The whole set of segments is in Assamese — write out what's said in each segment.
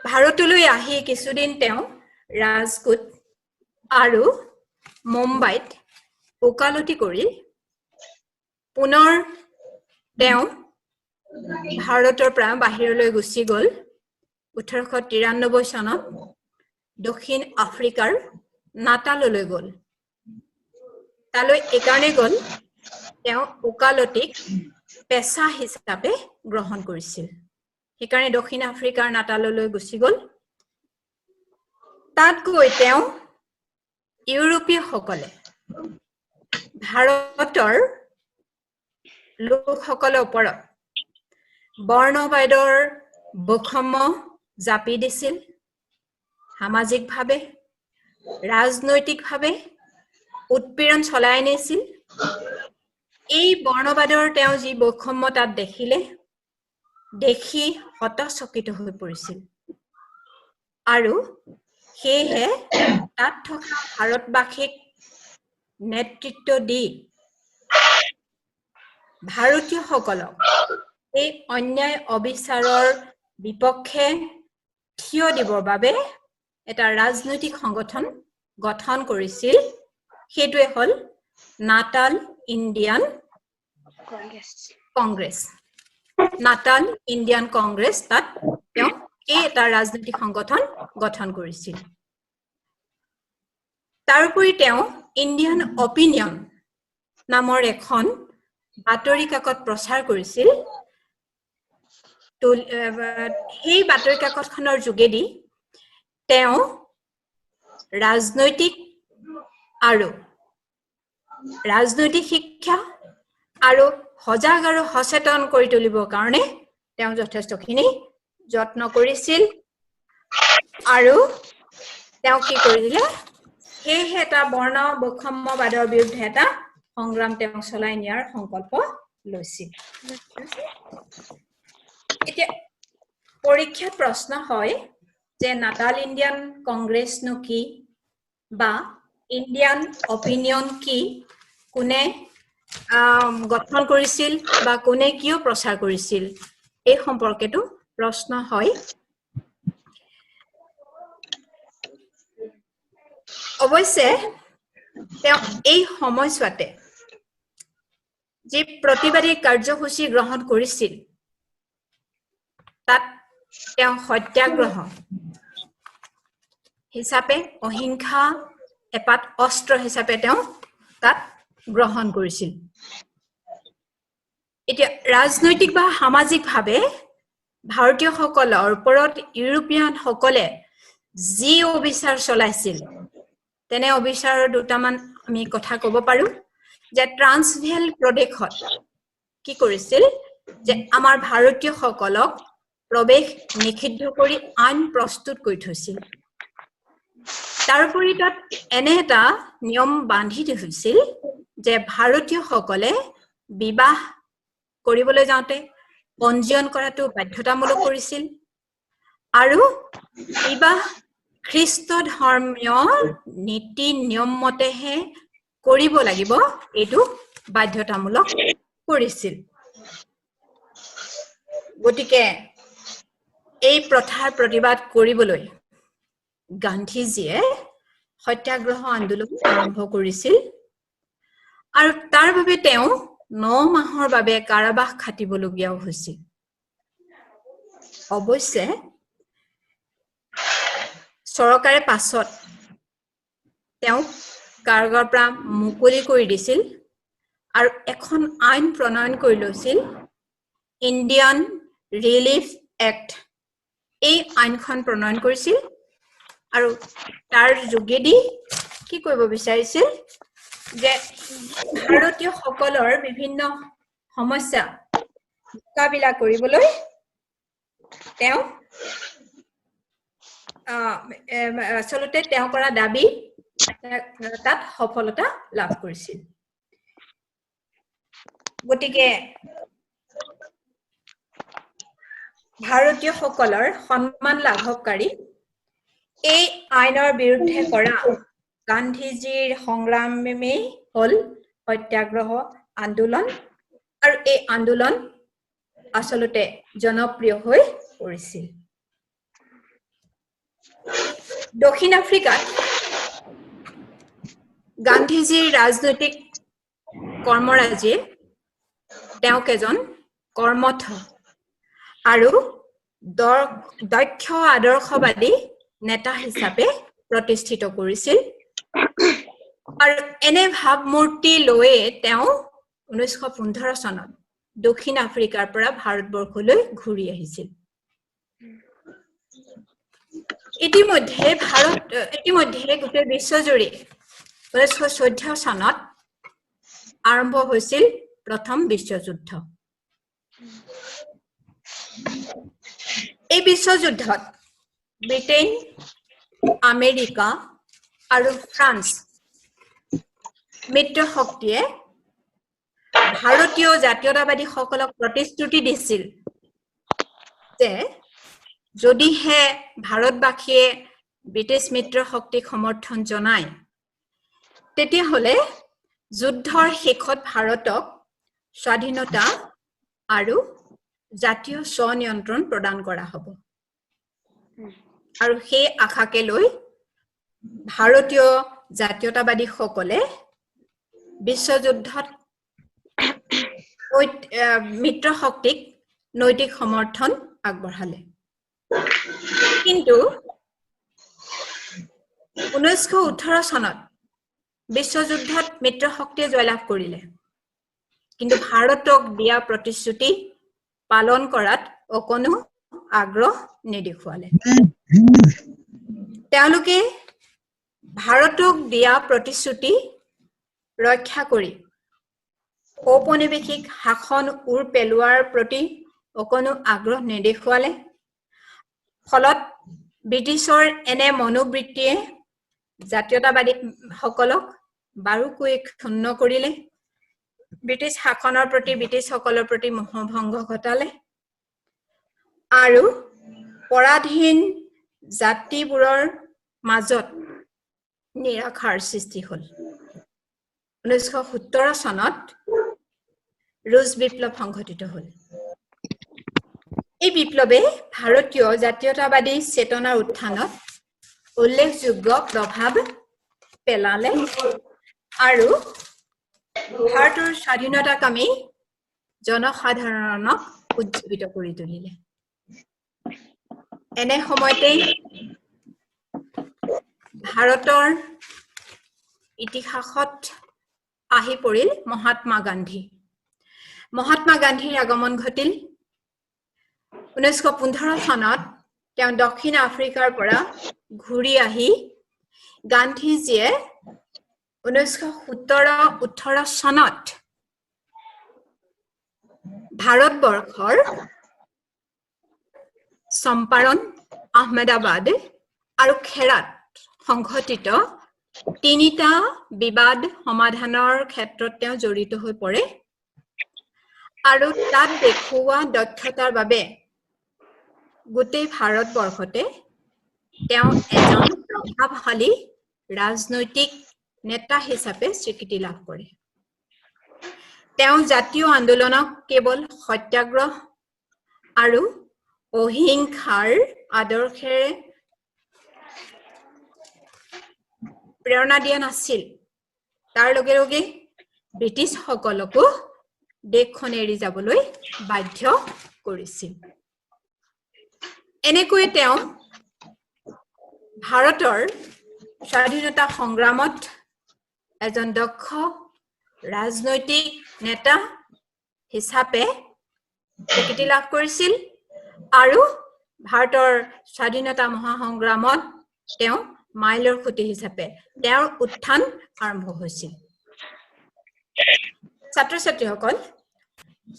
ভাৰতলৈ আহি কিছুদিন তেওঁ ৰাজকোট আৰু মুম্বাইত ওকালতি কৰি পুনৰ তেওঁ ভাৰতৰ পৰা বাহিৰলৈ গুচি গ'ল 1893 চনত দক্ষিণ আফ্ৰিকাৰ নাটাললৈ গ'ল তালৈ একাৰণে গ'ল তেওঁ ওকালতিক পেশা হিচাপে গ্ৰহণ কৰিছিল সেইকাৰণে দক্ষিণ আফ্ৰিকাৰ নাটাললৈ গুচি গ'ল তাত গৈ তেওঁ ইউৰোপীয়সকলে ভাৰতৰ লোকসকলৰ ওপৰত বৰ্ণবাদৰ বৈষম্য জাপি দিছিল সামাজিকভাৱে ৰাজনৈতিকভাৱে উৎপীড়ন চলাই নিছিল এই বৰ্ণবাদৰ তেওঁ যি বৈষম্য তাত দেখিলে দেখি হতচকিত হৈ পৰিছিল আৰু সেয়েহে তাত থকা ভাৰতবাসীক নেতৃত্ব দি ভাৰতীয়সকলক এই অন্যায় অবিচাৰৰ বিপক্ষে থিয় দিবৰ বাবে এটা ৰাজনৈতিক সংগঠন গঠন কৰিছিল সেইটোৱে হ'ল Natal Indian Congress Natal Indian Congress তাত তেওঁ এই এটা ৰাজনৈতিক সংগঠন গঠন কৰিছিল তাৰোপৰি তেওঁ ইণ্ডিয়ান অপিনিয়ন নামৰ এখন বাতৰি কাকত প্ৰচাৰ কৰিছিল সেই বাতৰি কাকতখনৰ যোগেদি তেওঁ ৰাজনৈতিক শিক্ষা আৰু সজাগ আৰু সচেতন কৰি তুলিবৰ কাৰণে তেওঁ যথেষ্টখিনি যত্ন কৰিছিল আৰু তেওঁ কি কৰিলে সেয়েহে এটা বৰ্ণ বৈষম্যবাদৰ বিৰুদ্ধে এটা সংগ্ৰাম তেওঁ চলাই নিয়াৰ সংকল্প লৈছিল এতিয়া পৰীক্ষাত প্ৰশ্ন হয় যে নাটাল ইণ্ডিয়ান কংগ্ৰেছনো কি বা ইণ্ডিয়ান অপিনিয়ন কি কোনে গঠন কৰিছিল বা কোনে কিয় প্ৰচাৰ কৰিছিল এই সম্পৰ্কেটো প্ৰশ্ন হয় অৱশ্যে তেওঁ এই সময়ছোৱাতে যি প্ৰতিবাদী কাৰ্যসূচী গ্ৰহণ কৰিছিল তাত তেওঁ সত্যাগ্ৰহ হিচাপে অহিংসা এপাত অস্ত্ৰ হিচাপে তেওঁ তাত গ্ৰহণ কৰিছিল এতিয়া ৰাজনৈতিক বা সামাজিকভাৱে ভাৰতীয়সকলৰ ওপৰত ইউৰোপীয়ানসকলে যি অবিচাৰ চলাইছিল তেনে অবিচাৰৰ দুটামান আমি কথা ক'ব পাৰো যে ট্ৰান্সভেল প্ৰদেশত কি কৰিছিল যে আমাৰ ভাৰতীয়সকলক প্ৰৱেশ নিষিদ্ধ কৰি আইন প্ৰস্তুত কৰি থৈছিল তাৰোপৰি তাত এনে এটা নিয়ম বান্ধি হৈছিল যে ভাৰতীয়সকলে বিবাহ কৰিবলৈ যাওঁতে পঞ্জীয়ন কৰাটো বাধ্যতামূলক কৰিছিল আৰু বিবাহ খ্ৰীষ্ট্ৰ ধৰ্মীয় নীতি নিয়ম মতেহে কৰিব লাগিব এইটো বাধ্যতামূলক কৰিছিল গতিকে এই প্ৰথাৰ প্ৰতিবাদ কৰিবলৈ গান্ধীজীয়ে সত্যাগ্ৰহ আন্দোলন আৰম্ভ কৰিছিল আৰু তাৰ বাবে তেওঁ 9 মাহৰ বাবে কাৰাবাস খাটিবলগীয়াও হৈছিল অৱশ্যে চৰকাৰে পাছত তেওঁ কাৰাগাৰৰ পৰা মুকলি কৰি দিছিল আৰু এখন আইন প্ৰণয়ন কৰি লৈছিল ইণ্ডিয়ান ৰিলিফ এক্ট এই আইনখন প্ৰণয়ন কৰিছিল আৰু তাৰ যোগেদি কি কৰিব বিচাৰিছিল যে ভাৰতীয়সকলৰ বিভিন্ন সমস্যা মোকাবিলা কৰিবলৈ তেওঁ আচলতে তেওঁ কৰা দাবী তাত সফলতা লাভ কৰিছিল গতিকে ভাৰতীয়সকলৰ সন্মান লাভকাৰী এই আইনৰ বিৰুদ্ধে কৰা গান্ধীজীৰ সংগ্ৰামেই হ'ল সত্যাগ্ৰহ আন্দোলন আৰু এই আন্দোলন আচলতে জনপ্ৰিয় হৈ পৰিছিল দক্ষিণ আফ্ৰিকাত গান্ধীজীৰ ৰাজনৈতিক কৰ্মৰাজি তেওঁক এজন কৰ্মঠ আৰু দক্ষ আদৰ্শবাদী নেতা হিচাপে প্ৰতিষ্ঠিত কৰিছিল আৰু এনে ভাৱমূৰ্তি লৈয়ে তেওঁ 1915 চনত দক্ষিণ আফ্ৰিকাৰ পৰা ভাৰতবৰ্ষলৈ ঘূৰি আহিছিল ইতিমধ্যে গোটেই বিশ্বজুৰি 1914 চনত আৰম্ভ হৈছিল প্ৰথম বিশ্বযুদ্ধ এই বিশ্বযুদ্ধত ব্ৰিটেইন আমেৰিকা আৰু ফ্ৰান্স মিত্ৰ শক্তিয়ে ভাৰতীয় জাতীয়তাবাদী সকলক প্ৰতিশ্ৰুতি দিছিল যে যদিহে ভাৰতবাসীয়ে ব্ৰিটিছ মিত্ৰ শক্তিক সমৰ্থন জনায় তেতিয়াহলে যুদ্ধৰ শেষত ভাৰতক স্বাধীনতা আৰু জাতীয় স্বনিয়ন্ত্ৰণ প্ৰদান কৰা হ'ব আৰু সেই আশাকে লৈ ভাৰতীয় জাতীয়তাবাদী সকলে বিশ্বযুদ্ধত মিত্ৰ শক্তিক নৈতিক সমৰ্থন আগবঢ়ালে কিন্তু 1918 চনত বিশ্বযুদ্ধত মিত্ৰ শক্তিয়ে জয়লাভ কৰিলে কিন্তু ভাৰতক দিয়া প্ৰতিশ্ৰুতি পালন কৰাত অকনো আগ্ৰহ নেদেখুৱালে তেওঁলোকে ভাৰতক দিয়া প্ৰতিশ্ৰুতি ৰক্ষা কৰি ঔপনিৱেশিক শাসন উৰ পেলোৱাৰ প্ৰতি অকনো আগ্ৰহ নেদেখুৱালে ফলত ব্ৰিটিছৰ এনে মনোবৃত্তিয়ে জাতীয়তাবাদী সকলক বাৰুকৈ ক্ষুণ্ণ কৰিলে ব্ৰিটিছ শাসনৰ প্ৰতি ব্ৰিটিছসকলৰ প্ৰতি মোহভংগ ঘটালে আৰু পৰাধীন জাতিবোৰৰ মাজত নিৰাশাৰ সৃষ্টি হ'ল 1917 চনত ৰুছ বিপ্লৱ সংঘটিত হ'ল এই বিপ্লৱে ভাৰতীয় জাতীয়তাবাদী চেতনাৰ উত্থানত উল্লেখযোগ্য প্ৰভাৱ পেলালে আৰু ভাৰতৰ স্বাধীনতাকামী জনসাধাৰণক উজ্জীৱিত কৰি তুলিলে এনে সময়তে ভাৰতৰ ইতিহাসত আহি পৰিল মহাত্মা গান্ধীৰ আগমন ঘটিল 1915 চনত তেওঁ দক্ষিণ আফ্ৰিকাৰ পৰা ঘূৰি আহি গান্ধীজীয়ে 1917-18 চনত ভাৰতবৰ্ষৰ চম্পাৰণ আহমেদাবাদ আৰু খেৰাত সংঘটিত তিনিটা বিবাদ সমাধানৰ ক্ষেত্ৰত তেওঁ জড়িত হৈ পৰে আৰু তাত দেখুওৱা দক্ষতাৰ বাবে গোটেই ভাৰতবৰ্ষতে তেওঁ এজন প্ৰভাৱশালী ৰাজনৈতিক নেতা হিচাপে স্বীকৃতি লাভ কৰে তেওঁ জাতীয় আন্দোলনক কেৱল সত্যাগ্ৰহ আৰু অহিংসাৰ আদৰ্শেৰে প্ৰেৰণা দিয়া নাছিল তাৰ লগে লগে ব্ৰিটিছ সকলকো দেশখন এৰি যাবলৈ বাধ্য কৰিছিল এনেকৈ তেওঁ ভাৰতৰ স্বাধীনতা সংগ্ৰামত এজন দক্ষ ৰাজনৈতিক নেতা হিচাপে স্বীকৃতি লাভ কৰিছিল আৰু ভাৰতৰ স্বাধীনতা মহাসংগ্ৰামত তেওঁ মাইলৰ খুঁটি হিচাপে তেওঁৰ উত্থান আৰম্ভ হৈছিল ছাত্ৰ ছাত্ৰীসকল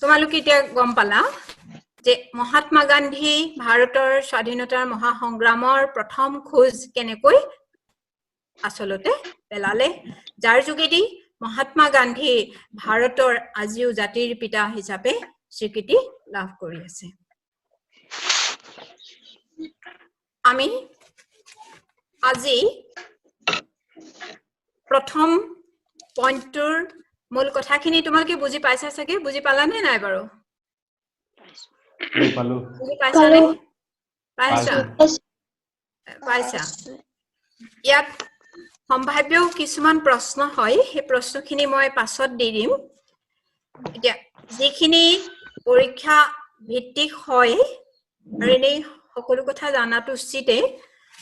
তোমালোকে এতিয়া গম পালা যে মহাত্মা গান্ধী ভাৰতৰ স্বাধীনতাৰ মহাসংগ্ৰামৰ প্ৰথম খোজ কেনেকৈ আচলতে পেলালে যাৰ যোগেদি মহাত্মা গান্ধী ভাৰতৰ আজিও জাতিৰ পিতা হিচাপে স্বীকৃতি লাভ কৰি আছে আমি আজি প্ৰথম পইণ্টৰ মূল কথাখিনি তোমালোকে বুজি পাইছা চাগে বুজি পালানে নাই বাৰু বুজি পাইছানে পাইছা ইয়াত সম্ভাব্য কিছুমান প্ৰশ্ন হয় এই প্ৰশ্নখিনি মই পাছত দি দিম এতিয়া যিখিনি পৰীক্ষা ভিত্তিক হয় আৰু এনে সকলো কথা জানাটো উচিত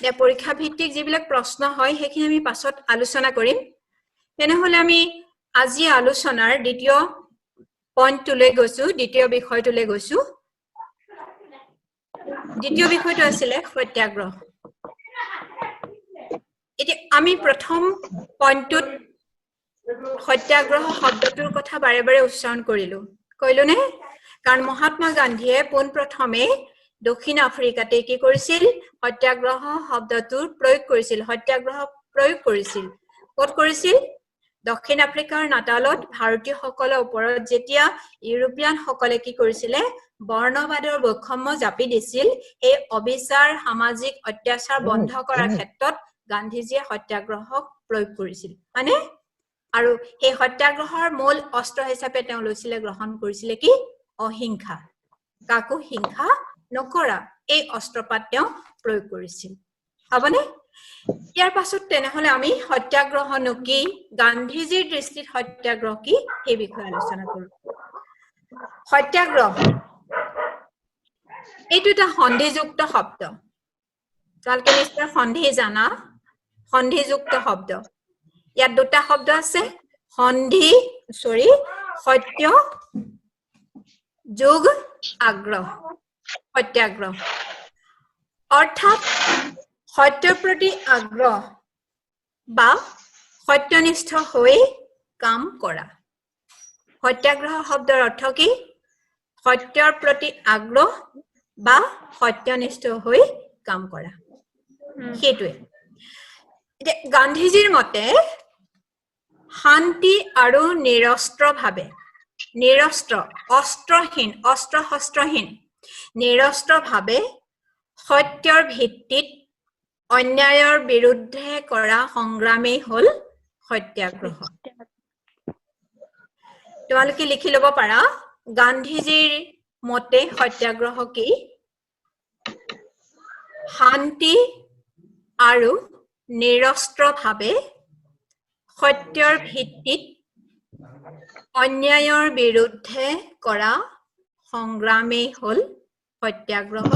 যে পৰীক্ষা ভিত্তিক যিবিলাক প্ৰশ্ন হয় সেইখিনি আমি পাছত আলোচনা কৰিম তেনেহলে আমি আজি আলোচনাৰ দ্বিতীয় পইণ্টলৈ গৈছো দ্বিতীয় বিষয়টোলৈ গৈছো দ্বিতীয় বিষয়টো আছিল সত্যাগ্ৰহ এতিয়া আমি প্ৰথম পইণ্টটোত সত্যাগ্ৰহ শব্দটোৰ কথা বাৰে বাৰে উচ্চাৰণ কৰিলো কইলোনে কাৰণ মহাত্মা গান্ধীয়ে পোনপ্ৰথমে দক্ষিণ আফ্ৰিকাতে কি কৰিছিল সত্যাগ্ৰহ শব্দটোৰ প্ৰয়োগ কৰিছিল সত্যাগ্ৰহ প্ৰয়োগ কৰিছিল ক'ত কৰিছিল দক্ষিণ আফ্ৰিকাৰ নাটালত ভাৰতীয়সকলৰ ওপৰত যেতিয়া ইউৰোপিয়ান সকলে কি কৰিছিলে বৰ্ণবাদৰ বৈষম্য জাপি দিছিল এই অবিচাৰ সামাজিক অত্যাচাৰ বন্ধ কৰাৰ ক্ষেত্ৰত গান্ধীজীয়ে সত্যাগ্ৰহক প্ৰয়োগ কৰিছিল মানে আৰু এই সত্যাগ্ৰহৰ মূল অস্ত্ৰ হিচাপে তেওঁ লৈছিলে গ্ৰহণ কৰিছিলে কি অহিংসা কাকো হিংসা নকৰা এই অস্ত্ৰপাত তেওঁ প্ৰয়োগ কৰিছিল হবনে ইয়াৰ পাছত তেনেহলে আমি সত্যাগ্ৰহনো কি গান্ধীজীৰ দৃষ্টিত সত্যাগ্ৰহ কি এই বিষয়ে আলোচনা কৰো সত্যাগ্ৰহ এইটো এটা সন্ধিযুক্ত শব্দ কালকে নিশ্চয় সন্ধি জানা সন্ধিযুক্ত শব্দ ইয়াত দুটা শব্দ আছে সত্য যোগ আগ্ৰহ সত্যাগ্ৰহ অৰ্থাৎ সত্যৰ প্ৰতি আগ্ৰহ বা সত্যনিষ্ঠ হৈ কাম কৰা সত্যাগ্ৰহ শব্দৰ অৰ্থ কি সত্যৰ প্ৰতি আগ্ৰহ বা সত্যনিষ্ঠ হৈ কাম কৰা সেইটোৱে গান্ধীজীৰ মতে শান্তি আৰু নিৰস্ত্ৰভাৱে অস্ত্ৰহীন নিৰস্ত্ৰভাৱে সত্যৰ ভিত্তিত অন্যায়ৰ বিৰুদ্ধে কৰা সংগ্ৰামেই হল সত্যাগ্ৰহ তোমালোকে লিখি লব পাৰা গান্ধীজীৰ মতে সত্যাগ্ৰহ কি শান্তি আৰু নিৰস্ত্ৰভাৱে সত্যৰ ভিত্তিত অন্যায়ৰ বিৰুদ্ধে কৰা সংগ্ৰামেই হল সত্যাগ্ৰহ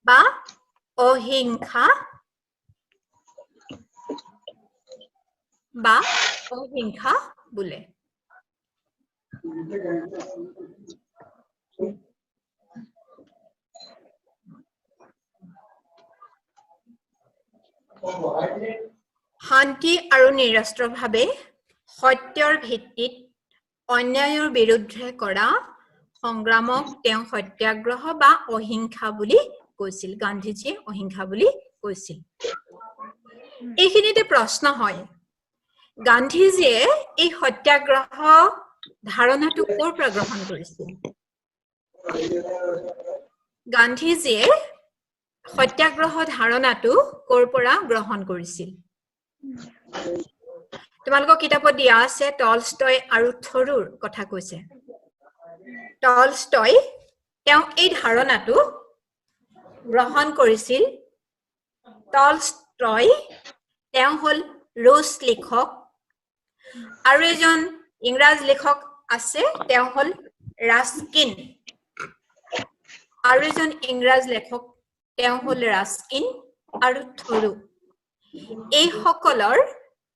বা অহিংসা বোলে শান্তি আৰু নিৰস্ত্ৰভাৱে সত্যৰ ভিত্তিত অন্যায়ৰ বিৰুদ্ধে কৰা সংগ্ৰামক তেওঁ সত্যাগ্ৰহ বা অহিংসা বুলি কৈছিল গান্ধীজীয়ে অহিংসা বুলি কৈছিল এইখিনিতে প্ৰশ্ন হয় গান্ধীজীয়ে এই সত্যাগ্ৰহ ধাৰণাটো ক'ৰ পৰা গ্ৰহণ কৰিছিল গান্ধীজীয়ে সত্যাগ্ৰহ ধাৰণাটো ক'ৰ পৰা গ্ৰহণ কৰিছিল তোমালোকৰ কিতাপত দিয়া আছে টলষ্টয় আৰু থৰুৰ কথা কৈছে টলষ্টয় তেওঁ এই ধাৰণাটো গ্ৰহণ কৰিছিল টলষ্টয় তেওঁ হল ৰুছ লেখক আৰু এজন ইংৰাজ লেখক আছে তেওঁ হল ৰাস্কিন আৰু এজন ইংৰাজ লেখক তেওঁ হল ৰাস্কিন আৰু থৰু এই সকলৰ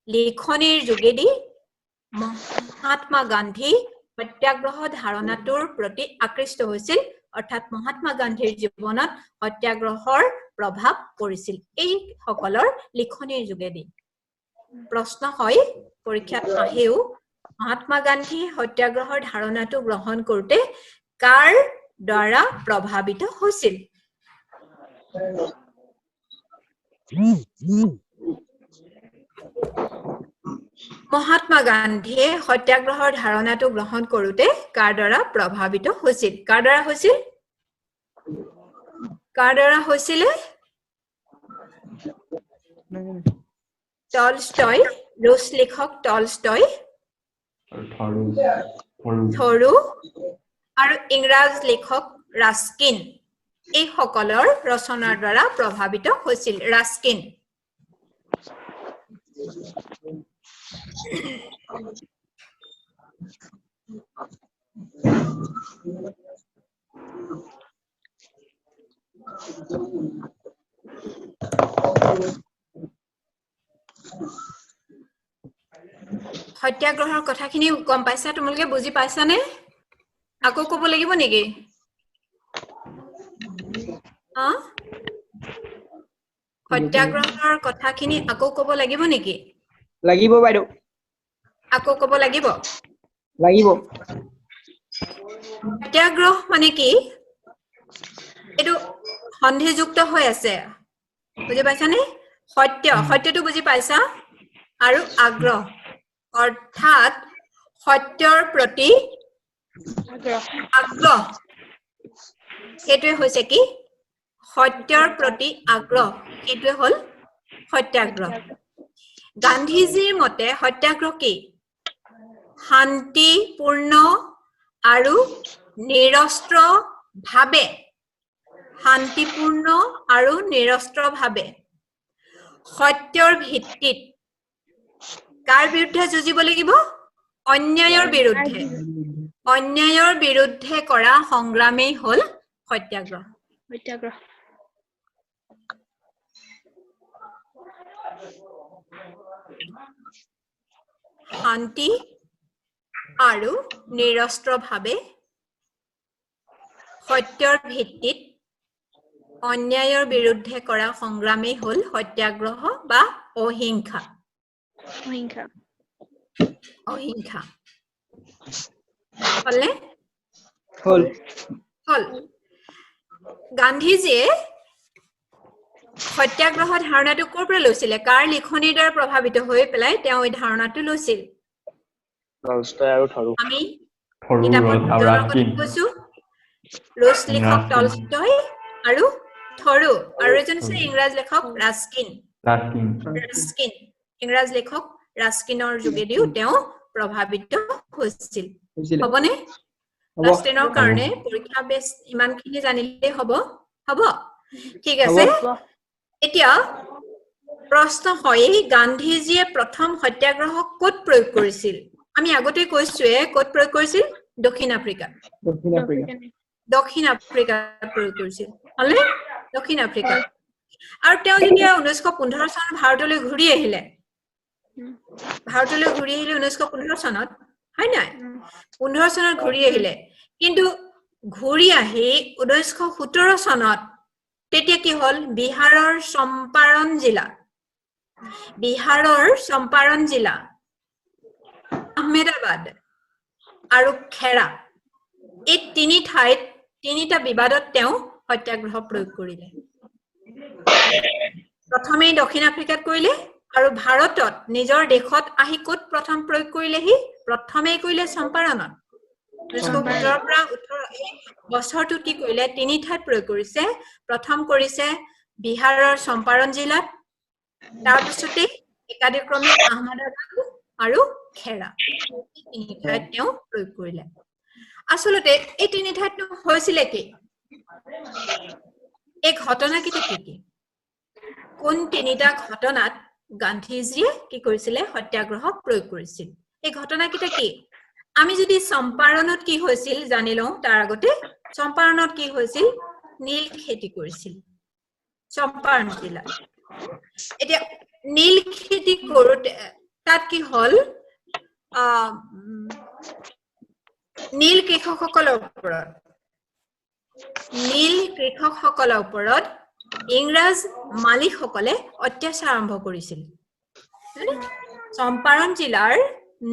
লিখনিৰ যোগেদি মহাত্মা গান্ধী সত্যাগ্ৰহ ধাৰণাটোৰ প্ৰতি আকৃষ্ট হৈছিল অৰ্থাৎ মহাত্মা গান্ধীৰ জীৱনত সত্যাগ্ৰহৰ প্ৰভাৱ পৰিছিল এই সকলৰ লিখনিৰ যোগেদি প্ৰশ্ন হয় পৰীক্ষাত আহেও মহাত্মা গান্ধী সত্যাগ্ৰহৰ ধাৰণাটো গ্ৰহণ কৰোতে কাৰ দ্বাৰা প্ৰভাৱিত হৈছিল মহাত্মা গান্ধীয়ে সত্যাগ্ৰহৰ ধাৰণাটো গ্ৰহণ কৰোতে কাৰ দ্বাৰা প্ৰভাৱিত হৈছিল কাৰ দ্বাৰা হৈছিল টলষ্টয় ৰুছ লেখক টলষ্টয় থৰু আৰু ইংৰাজ লেখক ৰাস্কিন এই সকলৰ ৰচনাৰ দ্বাৰা প্ৰভাৱিত হৈছিল ৰাস্কিন সত্যাগ্ৰহৰ কথাখিনি গম পাইছা তোমালোকে বুজি পাইছানে আকৌ ক'ব লাগিব নেকি সত্যাগ্ৰহৰ কথাখিনি আকৌ ক'ব লাগিব নেকি লাগিব বাইদেউ আকৌ ক'ব লাগিব লাগিব সত্যাগ্ৰহ মানে কি এটো সন্ধিযুক্ত হৈ আছে বুজি পাইছানে সত্যটো বুজি পাইছা আৰু আগ্ৰহ অৰ্থাৎ সত্যৰ প্ৰতি আগ্ৰহ এটোৱে হৈছে কি সত্যৰ প্ৰতি আগ্ৰহ এটোৱে হল সত্যাগ্ৰহ গান্ধীজীৰ মতে সত্যাগ্ৰহ কি শান্তিপূৰ্ণ আৰু নিৰস্ত্ৰ ভাবে শান্তিপূৰ্ণ আৰু নিৰস্ত্ৰ ভাবে সত্যৰ ভিত্তিত কাৰ বিৰুদ্ধে যুঁজিব লাগিব অন্যায়ৰ বিৰুদ্ধে কৰা সংগ্ৰামেই হল সত্যাগ্ৰহ শান্তি আৰু নিৰস্ত্ৰ ভাবে সত্যৰ ভিত্তিত অন্যায়ৰ বিৰুদ্ধে কৰা সংগ্ৰামেই হল সত্যাগ্ৰহ বা অহিংসা হলনে হল গান্ধীজীয়ে সত্যাগ্ৰহ ধাৰণাটো ক'ৰ পৰা লৈছিলে কাৰ লিখনিৰ দ্বাৰা প্ৰভাৱিত হৈ পেলাই তেওঁ এই ধাৰণাটো লৈছিল আমি কিতাপত জনৰ কথা কৈছো ৰুছ লিখক টলষ্টয় আৰু থৰু আৰু এজন আছে ইংৰাজ লেখক ৰাস্কিন ইংৰাজ লেখক ৰাস্কিনৰ যোগেদিও তেওঁ প্ৰভাৱিত হৈছিল হবনে ক্লাছ 10 ৰ কাৰণে পৰীক্ষা বেছ ইমানখিনি জানিলে হ'ব ঠিক আছে এতিয়া প্ৰশ্ন হয় গান্ধীজীয়ে প্ৰথম সত্যাগ্ৰহক ক'ত প্ৰয়োগ কৰিছিল আমি আগতে কৈছোৱে ক'ত প্ৰয়োগ কৰিছিল দক্ষিণ আফ্ৰিকাত প্ৰয়োগ কৰিছিল হলে দক্ষিণ আফ্ৰিকা আৰু তেওঁ যেতিয়া 1915 চনত ভাৰতলৈ ঘূৰি আহিলে 1915 চনত হয় নাই 15 চনত ঘূৰি আহিলে কিন্তু ঘূৰি আহি 1917 চনত তেতিয়া কি হল বিহাৰৰ চম্পাৰণ জিলা আহমেদাবাদ আৰু খেৰা এই তিনিটা বিবাদত তেওঁ সত্যাগ্ৰহ প্ৰয়োগ কৰিলে প্ৰথমে দক্ষিণ আফ্ৰিকাত কৰিলে আৰু ভাৰতত নিজৰ দেশত আহি ক'ত প্ৰথম প্ৰয়োগ কৰিলেহি প্ৰথমে কৰিলে চম্পাৰণত 1917 পৰা 18 বছৰটো কি কৰিলে তিনি ঠাইত প্ৰয়োগ কৰিছে প্ৰথম কৰিছে বিহাৰৰ চম্পাৰণ জিলাত তাৰ পিছতে একাদিক্ৰমে আহমেদাবাদ আৰু খেৰা তিনি ঠাইত তেওঁ প্ৰয়োগ কৰিলে আসলতে এই তিনি ঠাইত হৈছিল কি এই ঘটনা কি কোন তিনিটা ঘটনাত গান্ধীজীয়ে কি কৰিছিল সত্যাগ্ৰহ প্ৰয়োগ কৰিছিল এই ঘটনা কি আমি যদি চম্পাৰণত কি হৈছিল জানি লওঁ তাৰ আগতে চম্পাৰণত কি হৈছিল নীল খেতি কৰিছিল চম্পাৰণ জিলা এতিয়া নীল খেতি কৰোতে তাত কি হল নীল কৃষকসকলৰ ওপৰত ইংৰাজ মালিকসকলে অত্যাচাৰ আৰম্ভ কৰিছিল চম্পাৰণ জিলাৰ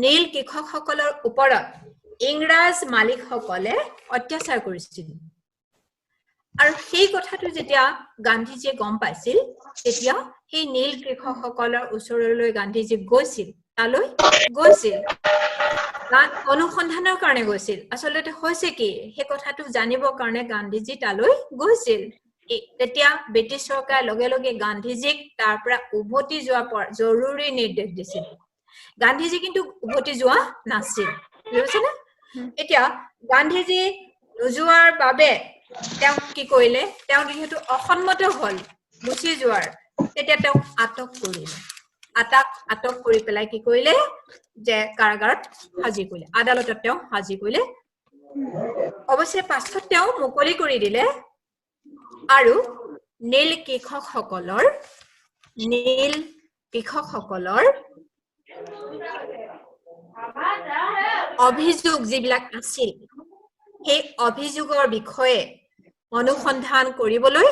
নীল কৃষকসকলৰ ওপৰত ইংৰাজ মালিকসকলে অত্যাচাৰ কৰিছিল আৰু সেই কথাটো যেতিয়া গান্ধীজীয়ে গম পাইছিল তেতিয়া সেই নীল কৃষকসকলৰ ওচৰলৈ গান্ধীজী গৈছিল অনুসন্ধানৰ কাৰণে গৈছিল আসলতে হৈছে কি সেই কথাটো জানিবৰ কাৰণে গান্ধীজী তালৈ গৈছিল তেতিয়া ব্ৰিটিছ চৰকাৰে লগে লগে গান্ধীজীক তাৰ পৰা উভতি যোৱাৰ জৰুৰী নিৰ্দেশ দিছিল গান্ধীজী কিন্তু উভতি যোৱা নাছিল বুজিছেনে এতিয়া গান্ধীজী নোযোৱাৰ বাবে তেওঁ কি কৰিলে তেওঁ যেহেতু অসন্মত হল গুচি যোৱাৰ তেতিয়া তেওঁ আটক কৰিলে আটক কৰি পেলাই কি কৰিলে যে কাৰাগাৰত হাজিৰ কৰিলে আদালতত তেওঁ হাজিৰ কৰিলে অৱশ্যে পাছত তেওঁ মুকলি কৰি দিলে আৰু নীল কৃষকসকলৰ অভিযোগ যিবিলাক আছিল সেই অভিযোগৰ বিষয়ে অনুসন্ধান কৰিবলৈ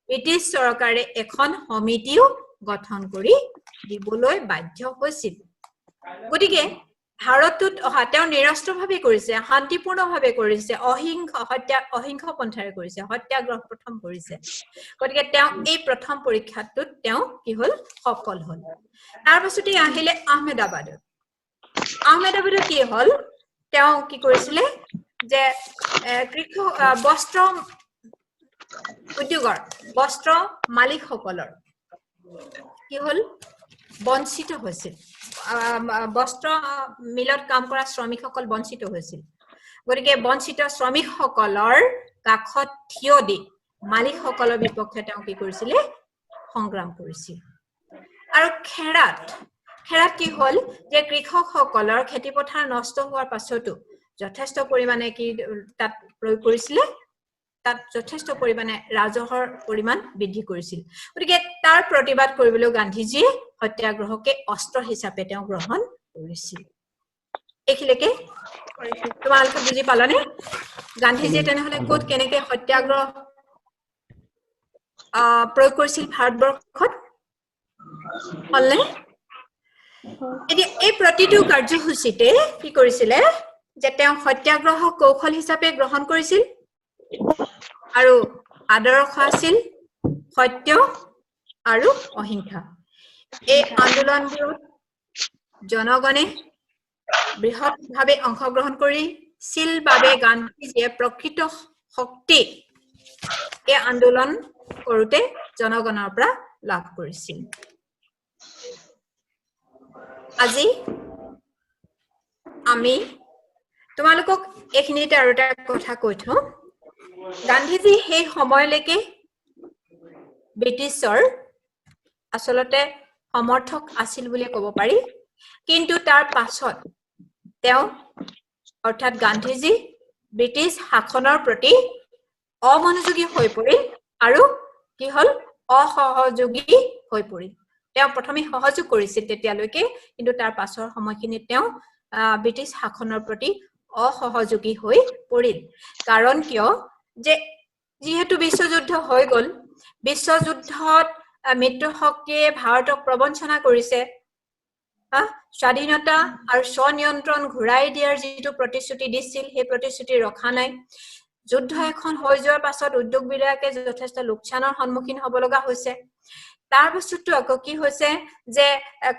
ব্ৰিটিছ চৰকাৰে এখন সমিতিও গঠন কৰি দিবলৈ বাধ্য হৈছিল গতিকে ভাৰতত তেওঁ নিৰস্ত্ৰভাৱে কৰিছে শান্তিপূৰ্ণভাৱে কৰিছে অহিংস পন্থাৰে কৰিছে হত্যাগ্ৰহ প্ৰথম কৰিছে গতিকে তেওঁ এই প্ৰথম পৰীক্ষাটোত তেওঁ কি হল সফল হল তাৰ পাছতে আহিলে আহমেদাবাদত কি হল তেওঁ কি কৰিছিলে যে কৃষক বস্ত্ৰ উদ্যোগৰ বস্ত্ৰ মালিকসকলৰ কি হল বঞ্চিত হৈছিল বস্ত্ৰ মিলত কাম কৰা শ্ৰমিকসকল বঞ্চিত হৈছিল গতিকে বঞ্চিত শ্ৰমিকসকলৰ কাষত থিয় দি মালিকসকলৰ বিপক্ষে তেওঁ কি কৰিছিলে সংগ্ৰাম কৰিছিল আৰু খেৰাত কি হল যে কৃষকসকলৰ খেতিপথাৰ নষ্ট হোৱাৰ পাছতো যথেষ্ট পৰিমাণে কি তাত প্ৰয়োগ কৰিছিলে তাত যথেষ্ট পৰিমাণে ৰাজহৰ পৰিমাণ বৃদ্ধি কৰিছিল গতিকে তাৰ প্ৰতিবাদ কৰিবলৈ গান্ধীজীয়ে সত্যাগ্ৰহকে অস্ত্ৰ হিচাপে তেওঁ গ্ৰহণ কৰিছিল এইখিলৈকে তোমালোকে বুজি পালানে গান্ধীজীয়ে তেনেহলে ক'ত কেনেকে সত্যাগ্ৰহ প্ৰয়োগ কৰিছিল ভাৰতবৰ্ষত হলনে এতিয়া এই প্ৰতিটো কাৰ্যসূচীতে কি কৰিছিলে যে তেওঁ সত্যাগ্ৰহ কৌশল হিচাপে গ্ৰহণ কৰিছিল আৰু আদৰ্শ আছিল সত্য আৰু অহিংসা এই আন্দোলনবোৰত জনগণে বৃহৎভাৱে অংশগ্ৰহণ কৰিছিল বাবে গান্ধীজীয়ে প্ৰকৃত শক্তি এই আন্দোলন কৰোতে জনগণৰ পৰা লাভ কৰিছিল আজি আমি তোমালোকক এইখিনিতে আৰু এটা কথা কৈ থওঁ গান্ধীজী সেই সময়লৈকে ব্ৰিটিছৰ আচলতে সমৰ্থক আছিল বুলি ক'ব পাৰি কিন্তু তাৰ পাছত তেওঁ অৰ্থাৎ গান্ধীজী ব্ৰিটিছ শাসনৰ প্ৰতি অমনোযোগী হৈ পৰিল আৰু কি হল অসহযোগী হৈ পৰিল তেওঁ প্ৰথমে সহযোগ কৰিছিল তেতিয়ালৈকে কিন্তু তাৰ পাছৰ সময়খিনিত তেওঁ ব্ৰিটিছ শাসনৰ প্ৰতি অসহযোগী হৈ পৰিল কাৰণ কিয় যে যিহেতু বিশ্বযুদ্ধ হৈ গল বিশ্বযুদ্ধত মিত্ৰ শক্তিয়ে ভাৰতক প্ৰবঞ্চনা কৰিছে স্বাধীনতা আৰু স্বনিয়ন্ত্ৰণ ঘূৰাই দিয়াৰ যিটো প্ৰতিশ্ৰুতি দিছিল সেই প্ৰতিশ্ৰুতি ৰখা নাই যুদ্ধ এখন হৈ যোৱাৰ পাছত উদ্যোগবিলাকে যথেষ্ট লোকচানৰ সন্মুখীন হ'ব লগা হৈছে তাৰ পাছতো আকৌ কি হৈছে যে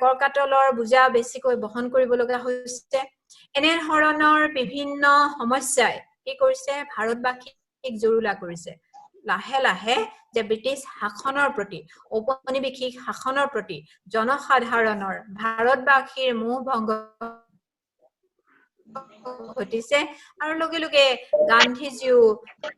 কৰকাটলৰ বুজা বেছিকৈ বহন কৰিব লগা হৈছে এনে ধৰণৰ বিভিন্ন সমস্যাই কি কৰিছে ভাৰতবাসীক জুৰুলা কৰিছে লাহে লাহে যে ব্ৰিটিছ শাসনৰ প্ৰতি ঔপনিৱেশিক শাসনৰ প্ৰতি জনসাধাৰণৰ ভাৰতবাসীৰ মোহ ভংগ ঘটিছে আৰু লগে লগে গান্ধীজীও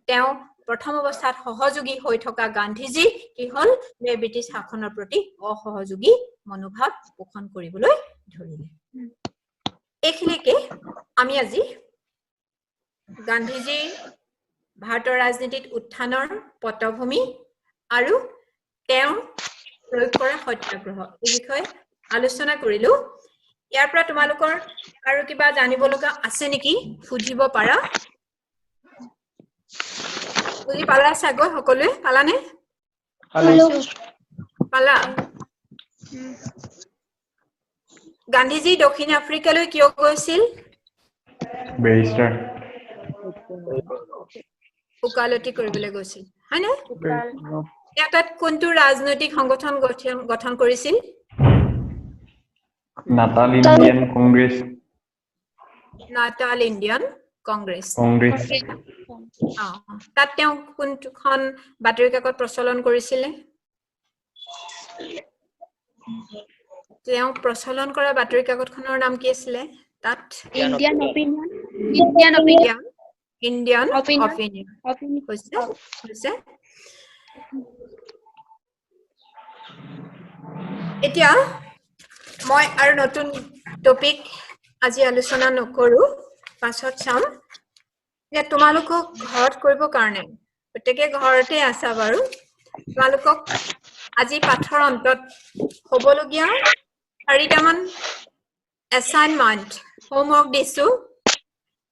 তেওঁ প্ৰথম অৱস্থাত সহযোগী হৈ থকা গান্ধীজী কি হল যে ব্ৰিটিছ শাসনৰ প্ৰতি অসহযোগী মনোভাৱ পোষণ কৰিবলৈ ধৰিলে এইখিনিকে আমি আজি গান্ধীজী ভাৰতৰ ৰাজনীতিত উত্থানৰ পটভূমি আৰু তেওঁ প্ৰয়োগ কৰা সত্যাগ্ৰহ এই বিষয়ে আলোচনা কৰিলো ইয়াৰ পৰা তোমালোকৰ আৰু কিবা জানিব লগা আছে নেকি সুধিব পাৰা বুজি পালা চাগৈ সকলোৱে পালানে পালা গান্ধীজী দক্ষিণ আফ্ৰিকালৈ কিয় গৈছিল বেৰিষ্টাৰ উকালতি কৰিবলৈ গৈছিল হয়নে তাত কোনটো ৰাজনৈতিক সংগঠন গঠন কৰিছিল Natal Indian Congress Natal Indian Congress তাত তেওঁ কোনখন বাতৰি কাকত প্ৰচলন কৰিছিলে তেওঁ প্ৰচলন কৰা বাতৰি কাকতখনৰ নাম কি আছিলে তাত ইণ্ডিয়ান অপিনিয়ন হৈছে এতিয়া মই আৰু নতুন টপিক আজি আলোচনা নকৰো পাছত চাম যে তোমালোকক ঘৰত কৰিব কাৰণে প্ৰত্যেকে ঘৰতে আছা বাৰু তোমালোকক আজি পাঠৰ অন্তত হ'বলগীয়া 4টামান এছাইনমেন্ট হোমৱৰ্ক দিছো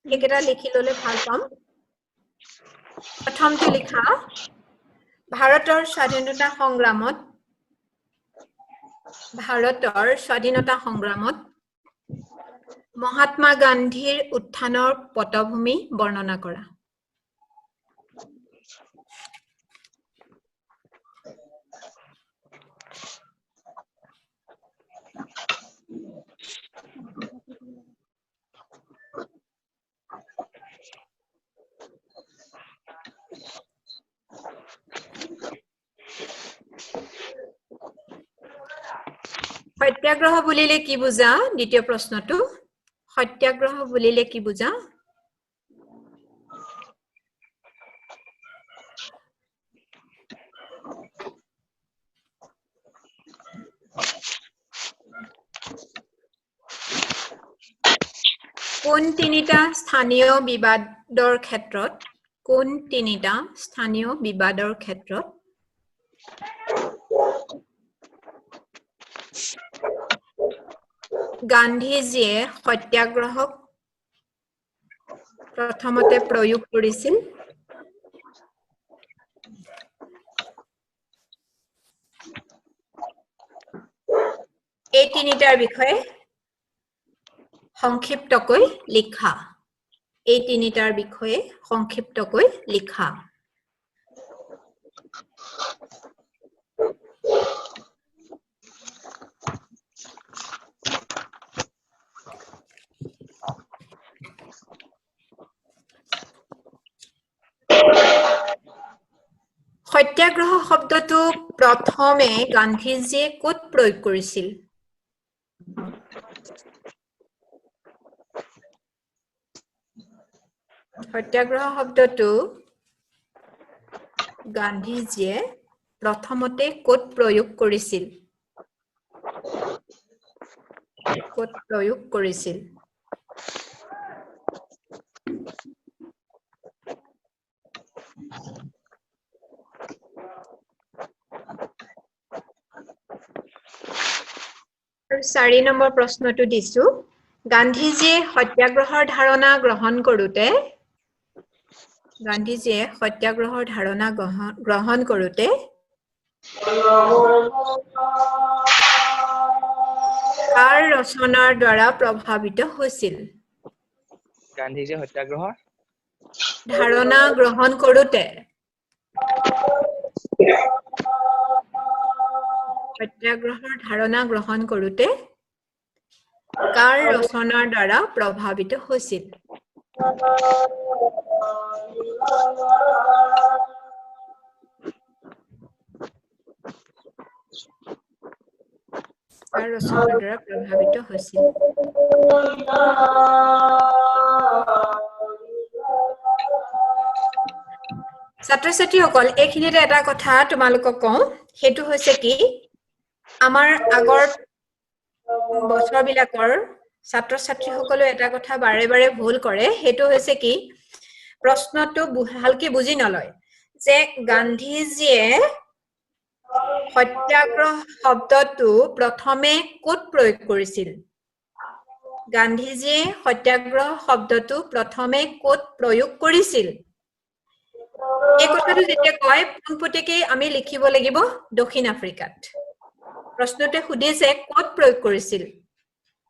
এইকেইটা লিখি ললে ভাল পাম প্ৰথমটো লিখা ভাৰতৰ স্বাধীনতা সংগ্ৰামত মহাত্মা গান্ধীৰ উত্থানৰ পটভূমি বৰ্ণনা কৰা সত্যাগ্ৰহ বুলিলে কি বুজা দ্বিতীয় প্ৰশ্নটো সত্যাগ্ৰহ বুলিলে কি বুজা কোন তিনিটা স্থানীয় বিবাদৰ ক্ষেত্ৰত গান্ধীজীয়ে সত্যাগ্ৰহক প্ৰথমতে প্ৰয়োগ কৰিছিল এই তিনিটাৰ বিষয়ে সংক্ষিপ্তকৈ লিখা সত্যাগ্ৰহ শব্দটো প্ৰথমে গান্ধীজীয়ে ক'ত প্ৰয়োগ কৰিছিল সত্যাগ্ৰহ শব্দটো গান্ধীজীয়ে প্ৰথমতে ক'ত প্ৰয়োগ কৰিছিল আৰু 4 নম্বৰ প্ৰশ্নটো দিছো গান্ধীজীয়ে সত্যাগ্ৰহৰ ধাৰণা গ্ৰহণ কৰোঁতে কাৰ ৰচনাৰ দ্বাৰা প্ৰভাৱিত হৈছিল গান্ধীজীয়ে সত্যাগ্ৰহৰ ধাৰণা গ্ৰহণ কৰোঁতে কাৰ ৰচনাৰ দ্বাৰা প্ৰভাৱিত হৈছিল ছাত্ৰ-ছাত্ৰীসকল এইখিনিতে এটা কথা তোমালোকক কওঁ হেতু হৈছে কি আমাৰ আগৰ বছৰবিলাকৰ ছাত্ৰ-ছাত্ৰীসকলে এটা কথা বাৰে বাৰে ভুল কৰে হেতু হৈছে কি প্ৰশ্নটো ভালকে বুজি নলয় যে গান্ধীজীয়ে সত্যাগ্ৰহ শব্দটো প্ৰথমে ক'ত প্ৰয়োগ কৰিছিল এই কথাটো যেতিয়া কয় পোনপটীয়াকৈ আমি লিখিব লাগিব দক্ষিণ আফ্ৰিকাত প্ৰশ্নতে সুধিছে ক'ত প্ৰয়োগ কৰিছিল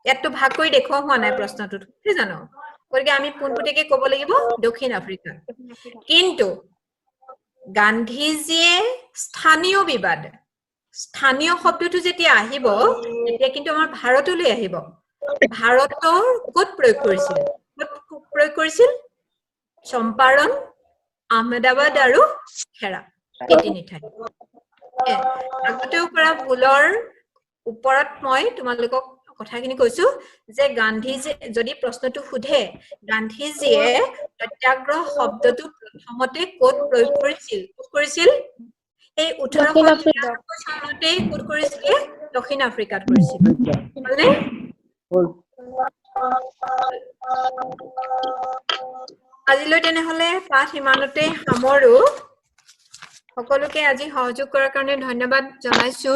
ইয়াতো ভাগ কৰি দেখুৱা হোৱা নাই প্ৰশ্নটোত কি জানো গতিকে আমি পোনপটীয়াকৈ ক'ব লাগিব দক্ষিণ আফ্ৰিকা কিন্তু গান্ধীজীয়ে স্থানীয় শব্দটো যেতিয়া আহিব তেতিয়া কিন্তু আমাৰ ভাৰতলৈ আহিব ভাৰতৰ ক'ত প্ৰয়োগ কৰিছিল চম্পাৰণ আহমেদাবাদ আৰু খেৰা এই তিনি ঠাই আগতেও পৰা ভুলৰ ওপৰত মই তোমালোকক কথাখিনি কৈছো যে গান্ধীজী যদি প্ৰশ্নটো সুধে গান্ধীজীয়ে সত্যাগ্ৰহ শব্দটো প্ৰথমতে ক'ত প্ৰয়োগ কৰিছিল এই 1893 চনতে ক'ত কৰিছিলে দক্ষিণ আফ্ৰিকাত কৰিছিল হলনে হ'ল আজিলৈ তেনেহলে পাঠ ইমানতে সামৰো সকলোকে আজি সহযোগ কৰাৰ কাৰণে ধন্যবাদ জনাইছো